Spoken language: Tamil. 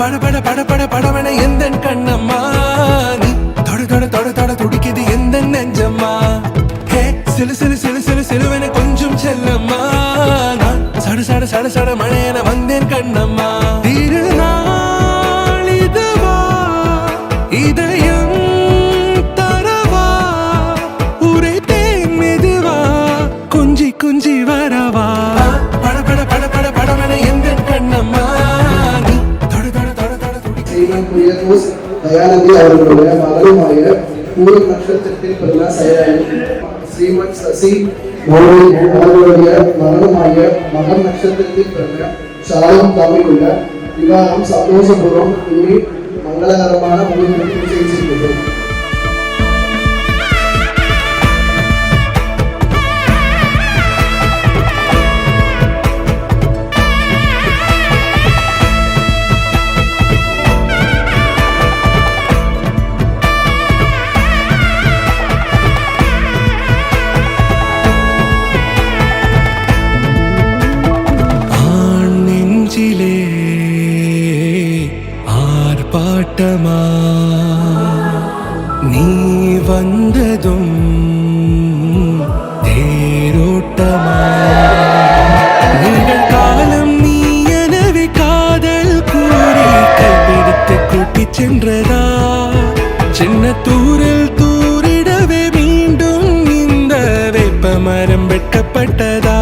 பட பட பட படவன எந்த கண்ணம்மா நீ தொட தொட தொட தொட துடிக்குது எந்த நெஞ்சம்மா ஹே சிலு சிலு சிலு சிலு சிலுவன கொஞ்சம் செல்லம்மா நான் சட சட சட சட மழையன வந்தேன் கண்ணம்மா திருநாள் இதுவா இதயம் தரவா உரைத்தேன் மெதுவா குஞ்சி குஞ்சி வரவா பட பட பட பட படவன எந்த கண்ணம்மா நீ தொட தொட தொட தொட துடிக்குரிய தயானந்தி அவர்களுடைய மகளுமாய பூர நட்சத்திரத்தில் பிறந்த ஸ்ரீமத் சசி அவர்களுடைய மகனுமாய மகன் நட்சத்திரத்தில் பிறந்த ஷாலம் தமிழுள்ள விவாகம் சந்தோஷபூர்வம் கூறி மங்களகரமான முடிவுகளை செய்திருக்கிறது. ஆர்ப்பாட்டமா நீ வந்ததும் தேரோட்டமா நிகழ்காலம் நீ எனவே காதல் கூறி கைப்பிடித்து கூட்டிச் சென்றதா சின்ன தூரில் தூரிடவே மீண்டும் இந்த வேப்ப மரம் வெட்டப்பட்டதா